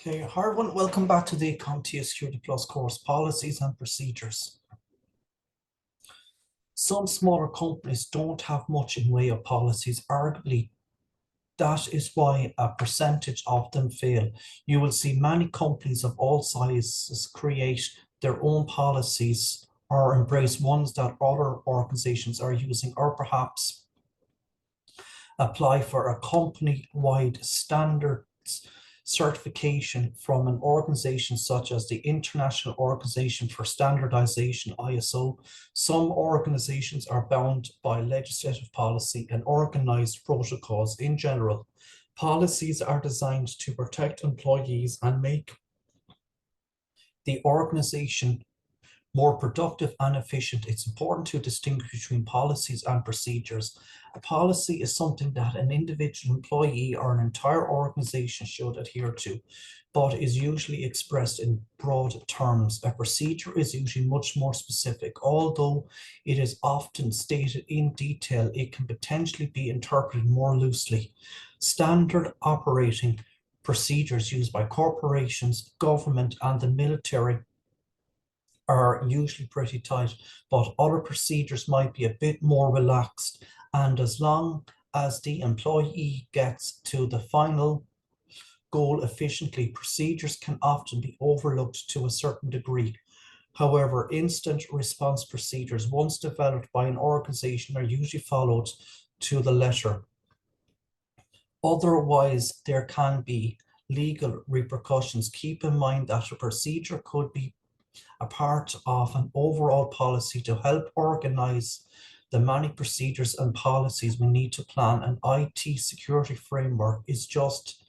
Okay, hi everyone, welcome back to the Comptia Security Plus course, Policies and Procedures. Some smaller companies don't have much in way of policies. Arguably, that is why a percentage of them fail. You will see many companies of all sizes create their own policies or embrace ones that other organizations are using, or perhaps apply for a company-wide standards certification from an organization such as the International Organization for Standardization, ISO. Some organizations are bound by legislative policy and organized protocols in general. Policies are designed to protect employees and make the organization more productive and efficient. It's important to distinguish between policies and procedures. A policy is something that an individual employee or an entire organization should adhere to, but is usually expressed in broad terms. A procedure is usually much more specific. Although it is often stated in detail, it can potentially be interpreted more loosely. Standard operating procedures used by corporations, government, and the military are usually pretty tight, but other procedures might be a bit more relaxed. And as long as the employee gets to the final goal efficiently, procedures can often be overlooked to a certain degree. However, instant response procedures, once developed by an organization, are usually followed to the letter. Otherwise, there can be legal repercussions. Keep in mind that a procedure could be a part of an overall policy to help organize the many procedures and policies we need to plan. An IT security framework is just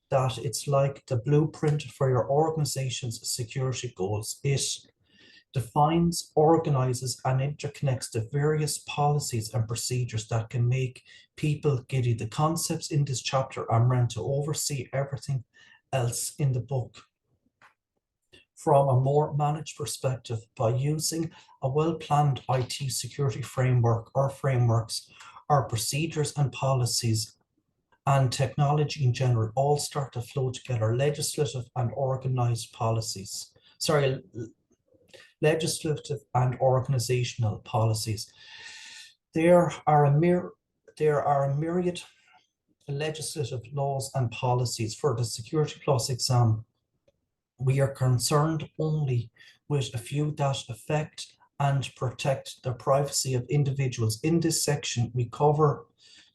that. It's like the blueprint for your organization's security goals. It defines, organizes, and interconnects the various policies and procedures that can make people giddy. The concepts in this chapter are meant to oversee everything else in the book. From a more managed perspective, by using a well-planned IT security framework or frameworks, our procedures and policies and technology in general all start to flow together. Legislative and organizational policies. There are a myriad legislative laws and policies. For the Security Plus exam, we are concerned only with a few that affect and protect the privacy of individuals. In this section, we cover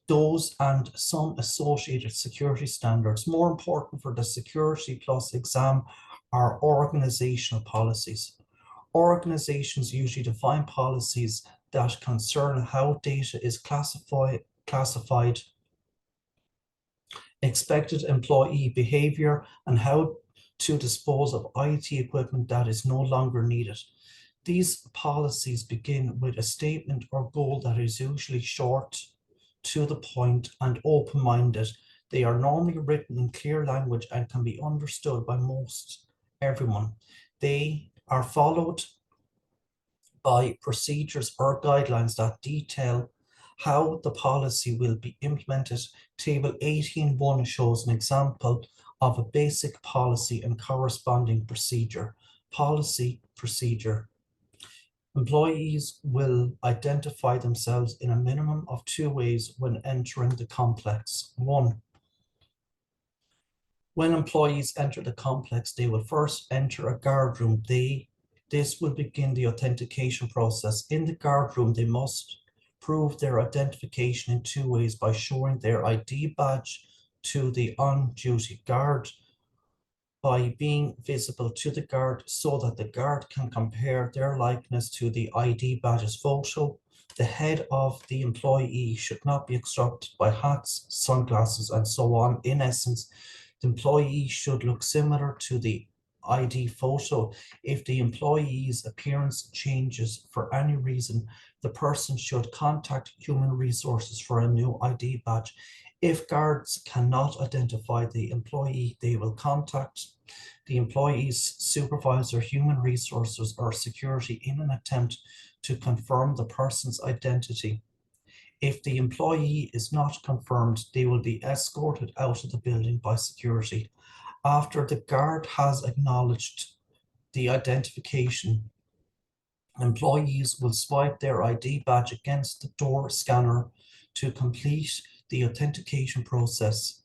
those and some associated security standards. More important for the Security Plus exam are organizational policies. Organizations usually define policies that concern how data is classified, expected employee behavior, and how to dispose of IT equipment that is no longer needed. These policies begin with a statement or goal that is usually short, to the point, and open-minded. They are normally written in clear language and can be understood by most everyone. They are followed by procedures or guidelines that detail how the policy will be implemented. Table 18.1 shows an example of a basic policy and corresponding procedure. Policy procedure. Employees will identify themselves in a minimum of 2 ways when entering the complex. 1. When employees enter the complex, they will first enter a guard room. This will begin the authentication process. In the guard room, they must prove their identification in 2 ways: by showing their ID badge to the on-duty guard, by being visible to the guard so that the guard can compare their likeness to the ID badge's photo. The head of the employee should not be obstructed by hats, sunglasses, and so on. In essence, the employee should look similar to the ID photo. If the employee's appearance changes for any reason, the person should contact human resources for a new ID badge. If guards cannot identify the employee, they will contact the employee's supervisor, human resources, or security in an attempt to confirm the person's identity. If the employee is not confirmed, they will be escorted out of the building by security. After the guard has acknowledged the identification, employees will swipe their ID badge against the door scanner to complete the authentication process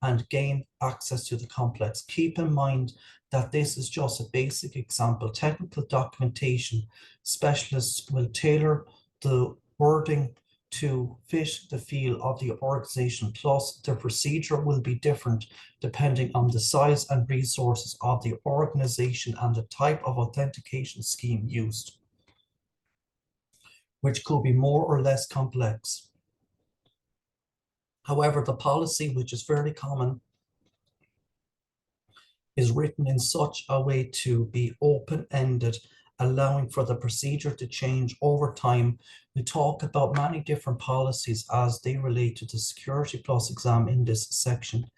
and gain access to the complex. Keep in mind that this is just a basic example. Technical documentation specialists will tailor the wording to fit the feel of the organization. Plus, the procedure will be different depending on the size and resources of the organization and the type of authentication scheme used, which could be more or less complex. However, the policy, which is fairly common, is written in such a way to be open-ended, allowing for the procedure to change over time. We talk about many different policies as they relate to the Security Plus exam in this section.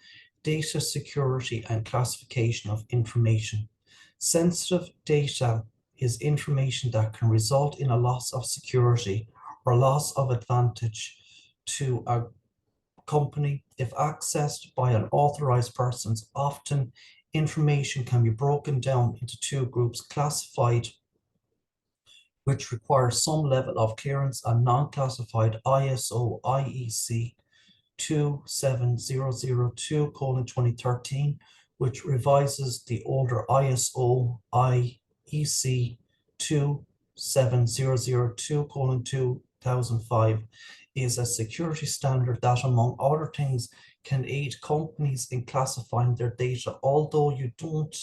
Data security and classification of information. Sensitive data is information that can result in a loss of security or loss of advantage to a company if accessed by unauthorized persons. Often information can be broken down into two groups: classified, which requires some level of clearance, and non-classified. ISO IEC 27002:2013, which revises the older ISO IEC 27002:2005, is a security standard that, among other things, can aid companies in classifying their data. Although you don't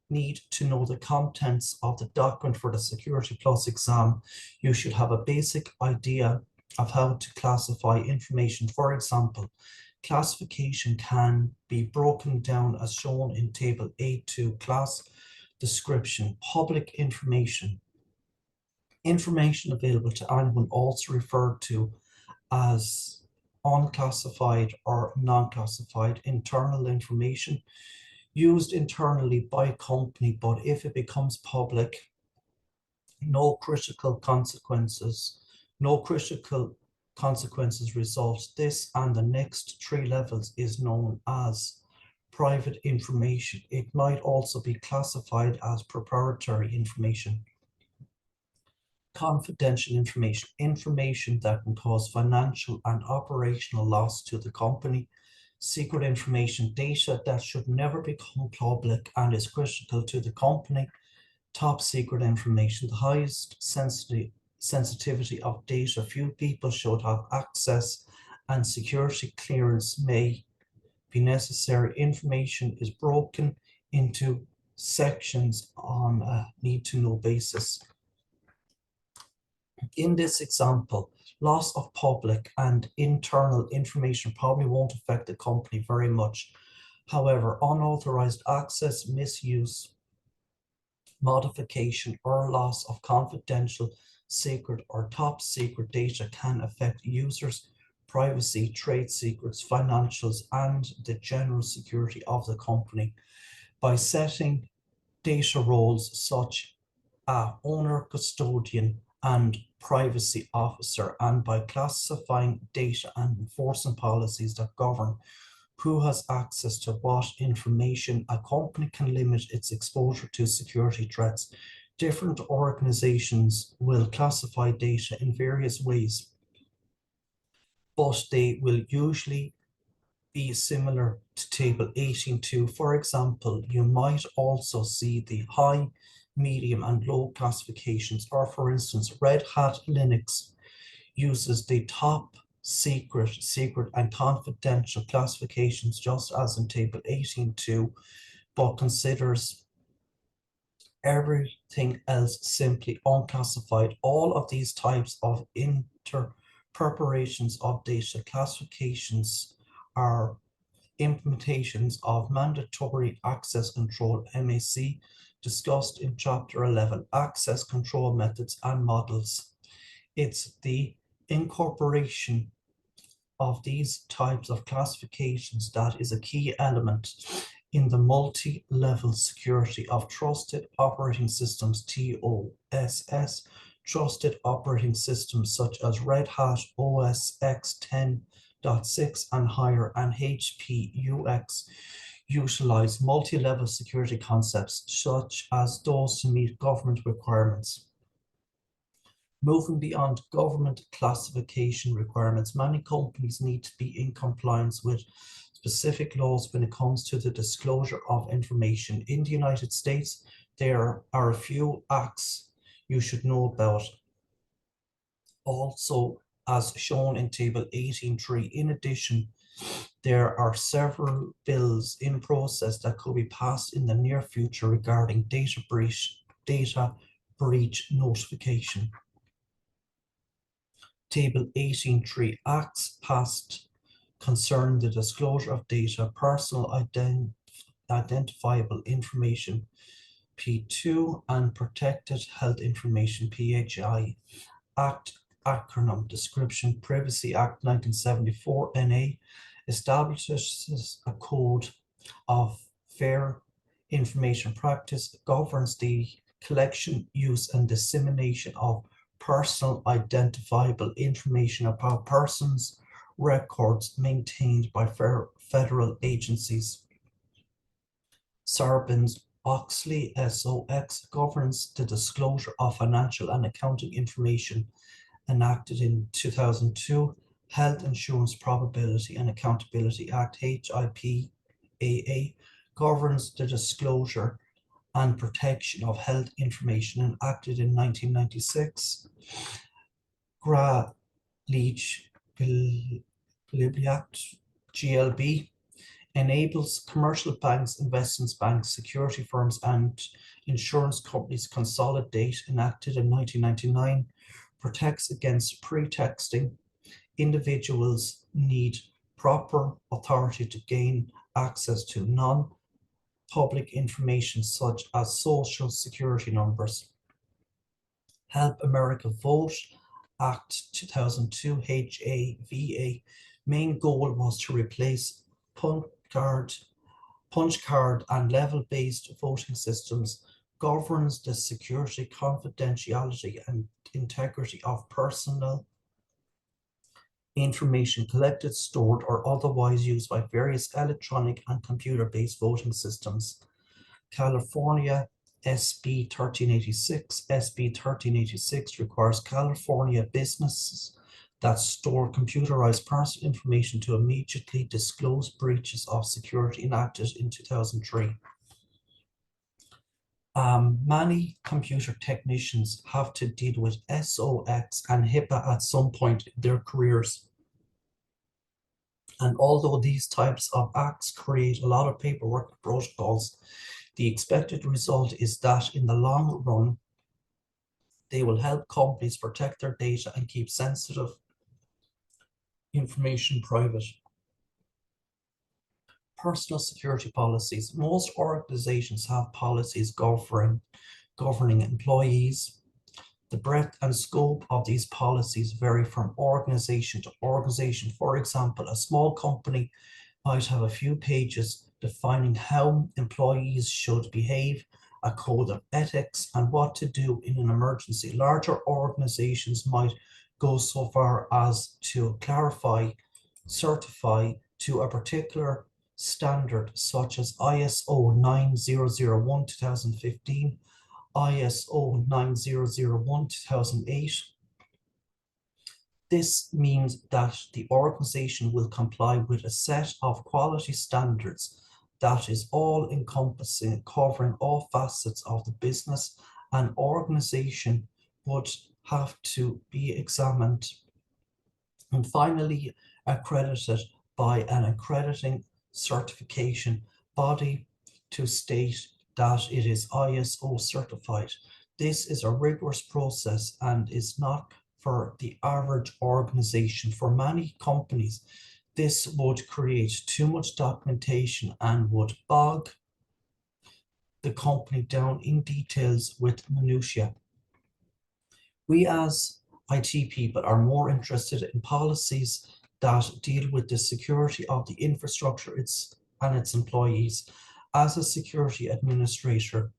need to know the contents of the document for the Security Plus exam, you should have a basic idea of how to classify information. For example, classification can be broken down as shown in Table A2. Class description: public information. Information available to anyone, also referred to as unclassified or non-classified. Internal information, used internally by a company, but if it becomes public, no critical consequences result. This and the next three levels is known as private information. It might also be classified as proprietary information. Confidential information, information that can cause financial and operational loss to the company. Secret information, data that should never become public and is critical to the company. Top secret information, the highest sensitivity of data. Few people should have access and security clearance may be necessary. Information is broken into sections on a need-to-know basis. In this example, loss of public and internal information probably won't affect the company very much. However, unauthorized access, misuse, modification, or loss of confidential, secret, or top secret data can affect users' privacy, trade secrets, financials, and the general security of the company. By setting data roles such as owner, custodian, and privacy officer, and by classifying data and enforcing policies that govern who has access to what information, a company can limit its exposure to security threats. Different organizations will classify data in various ways, but they will usually be similar to Table 18.2. For example, you might also see the high, medium, and low classifications, or for instance, Red Hat Linux uses the top secret, and confidential classifications just as in Table 18.2, but considers everything else simply unclassified. All of these types of interpretations of data classifications are implementations of mandatory access control, MAC, discussed in Chapter 11, access control methods and models. It's the incorporation of these types of classifications that is a key element in the multi-level security of trusted operating systems, TOSS. Trusted operating systems such as Red Hat OS X 10.6 and higher, and HP UX utilize multi-level security concepts such as those to meet government requirements. Moving beyond government classification requirements, many companies need to be in compliance with specific laws when it comes to the disclosure of information. In the United States, there are a few acts you should know about. Also, as shown in Table 18.3, in addition, there are several bills in process that could be passed in the near future regarding data breach notification. Table 18.3 acts passed concerning the disclosure of data, personal identifiable information, P2, and protected health information, PHI. Act acronym description, Privacy Act 1974 NA establishes a code of fair information practice, governs the collection, use, and dissemination of personal identifiable information about persons, records maintained by federal agencies. Sarbanes-Oxley SOX governs the disclosure of financial and accounting information, enacted in 2002. Health Insurance Probability and Accountability Act, HIPAA, governs the disclosure and protection of health information, enacted in 1996. Act, GLB, enables commercial banks, investment banks, security firms, and insurance companies to consolidate, enacted in 1999, protects against pretexting. Individuals need proper authority to gain access to non-public information such as social security numbers. Help America Vote Act 2002, HAVA, main goal was to replace punch card and level-based voting systems, governs the security, confidentiality, and integrity of personal information collected, stored, or otherwise used by various electronic and computer-based voting systems. California SB 1386. SB 1386 requires California businesses that store computerized personal information to immediately disclose breaches of security, enacted in 2003. Many computer technicians have to deal with SOX and HIPAA at some point in their careers. And although these types of acts create a lot of paperwork and protocols, the expected result is that in the long run, they will help companies protect their data and keep sensitive information private. Personal security policies. Most organizations have policies governing employees. The breadth and scope of these policies vary from organization to organization. For example, a small company might have a few pages defining how employees should behave, a code of ethics, and what to do in an emergency. Larger organizations might go so far as to certify to a particular standard, such as ISO 9001 2015, ISO 9001 2008. This means that the organization will comply with a set of quality standards that is all-encompassing, covering all facets of the business. An organization would have to be examined and finally accredited by an accrediting certification body to state that it is ISO certified. This is a rigorous process and is not for the average organization. For many companies, this would create too much documentation and would bog the company down in details with minutiae. We as IT people are more interested in policies that deal with the security of the infrastructure and its employees. As a security administrator,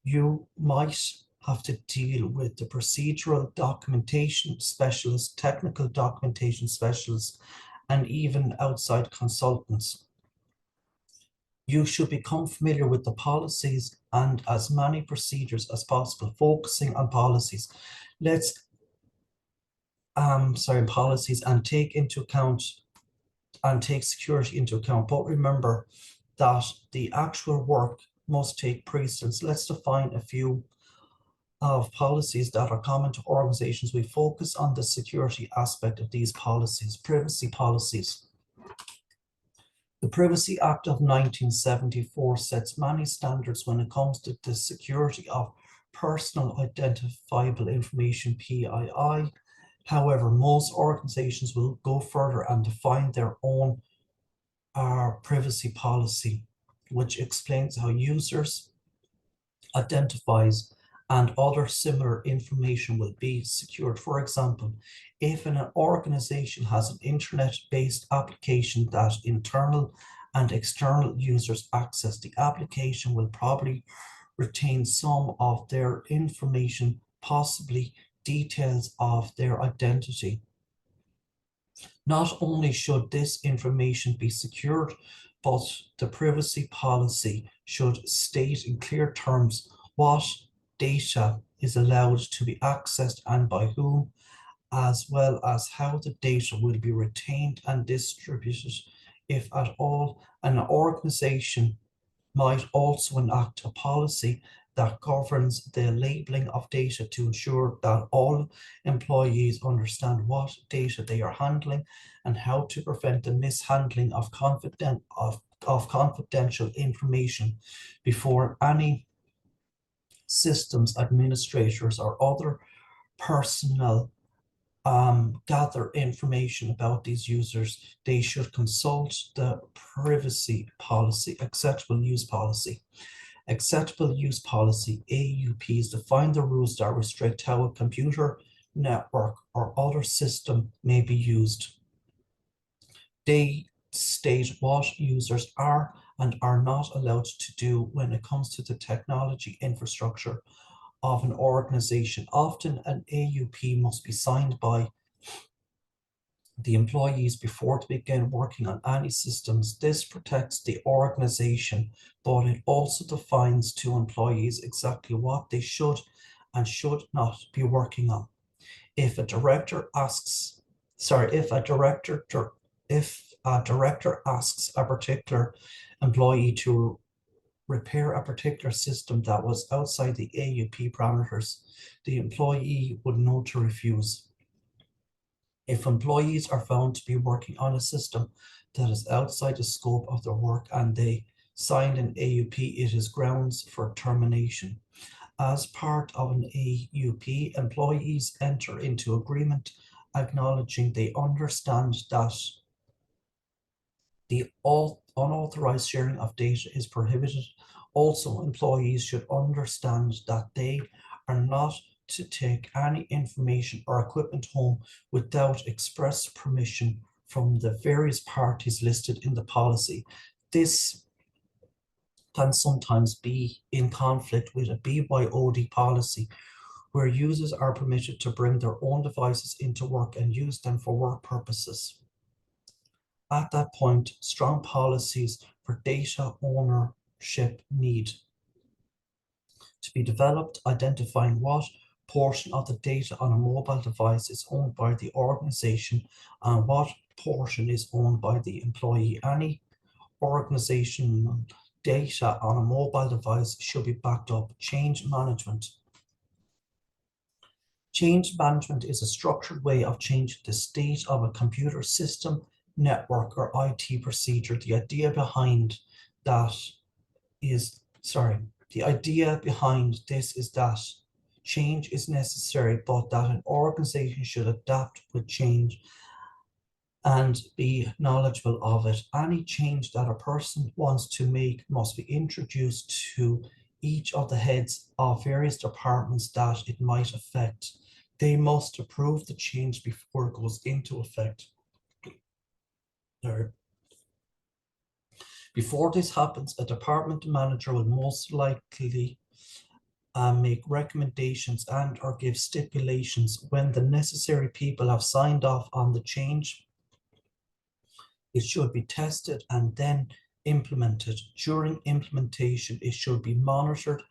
you might have to deal with the procedural documentation specialists, technical documentation specialists, and even outside consultants. You should become familiar with the policies and as many procedures as possible, focusing on policies. Let's policies and take security into account. But remember that the actual work must take precedence. Let's define a few of policies that are common to organizations. We focus on the security aspect of these policies. Privacy policies. The Privacy Act of 1974 sets many standards when it comes to the security of personal identifiable information, PII. However, most organizations will go further and define their own privacy policy, which explains how users identifies and other similar information will be secured. For example, if an organization has an internet-based application that internal and external users access, the application will probably retain some of their information, possibly details of their identity. Not only should this information be secured, but the privacy policy should state in clear terms what data is allowed to be accessed and by whom, as well as how the data will be retained and distributed, if at all. An organization might also enact a policy that governs the labeling of data to ensure that all employees understand what data they are handling and how to prevent the mishandling of confidential information before any systems administrators or other personnel gather information about these users. They should consult the privacy policy, acceptable use policy. Acceptable use policy, AUPs, define the rules that restrict how a computer, network, or other system may be used. They state what users are and are not allowed to do when it comes to the technology infrastructure of an organization. Often an AUP must be signed by the employees before they begin working on any systems. This protects the organization, but it also defines to employees exactly what they should and should not be working on. If a director asks a particular employee to repair a particular system that was outside the AUP parameters, the employee would know to refuse. If employees are found to be working on a system that is outside the scope of their work and they signed an AUP, it is grounds for termination. As part of an AUP, employees enter into agreement acknowledging they understand that the unauthorized sharing of data is prohibited. Also, employees should understand that they are not to take any information or equipment home without express permission from the various parties listed in the policy. This can sometimes be in conflict with a BYOD policy, where users are permitted to bring their own devices into work and use them for work purposes. At that point, strong policies for data ownership need to be developed, identifying what portion of the data on a mobile device is owned by the organization and what portion is owned by the employee. Any organizational data on a mobile device should be backed up. Change management. Change management is a structured way of changing the state of a computer system, network, or IT procedure. The idea behind this is that change is necessary, but that an organization should adapt with change and be knowledgeable of it. Any change that a person wants to make must be introduced to each of the heads of various departments that it might affect. They must approve the change before it goes into effect. Before this happens, a department manager will most likely make recommendations and or give stipulations. When the necessary people have signed off on the change, it should be tested and then implemented. During implementation, it should be monitored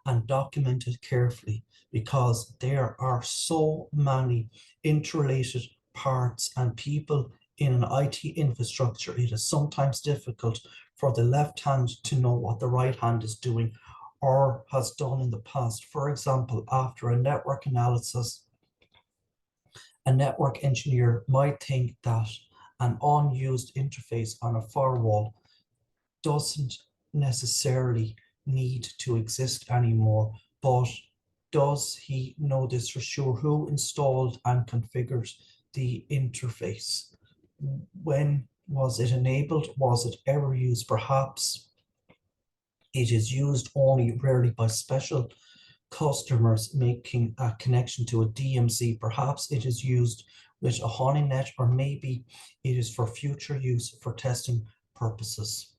and documented carefully because there are so many interrelated parts and people in an IT infrastructure. It is sometimes difficult for the left hand to know what the right hand is doing or has done in the past. For example, after a network analysis, a network engineer might think that an unused interface on a firewall doesn't necessarily need to exist anymore, but does he know this for sure? Who installed and configured the interface? When was it enabled? Was it ever used? Perhaps it is used only rarely by special customers making a connection to a DMZ. Perhaps it is used with a honeynet, or maybe it is for future use for testing purposes.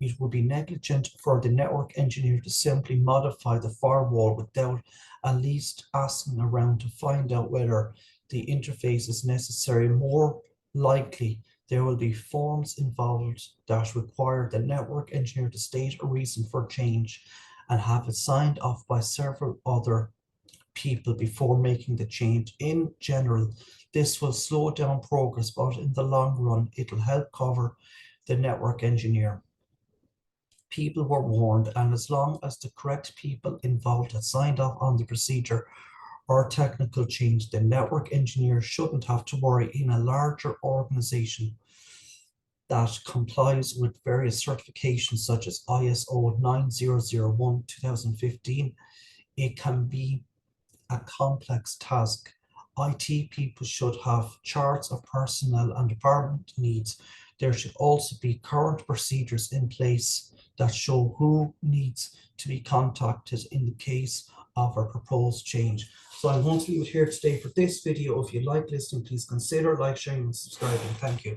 It would be negligent for the network engineer to simply modify the firewall without at least asking around to find out whether the interface is necessary. More likely, there will be forms involved that require the network engineer to state a reason for change and have it signed off by several other people before making the change. In general, this will slow down progress, but in the long run, it will help cover the network engineer. People were warned, and as long as the correct people involved had signed off on the procedure or technical change, the network engineer shouldn't have to worry. In a larger organization that complies with various certifications such as ISO 9001 2015, it can be a complex task. IT people should have charts of personnel and department needs. There should also be current procedures in place that show who needs to be contacted in the case of a proposed change. So I'm going to leave it here today for this video. If you like listening, please consider like, sharing, and subscribing. Thank you.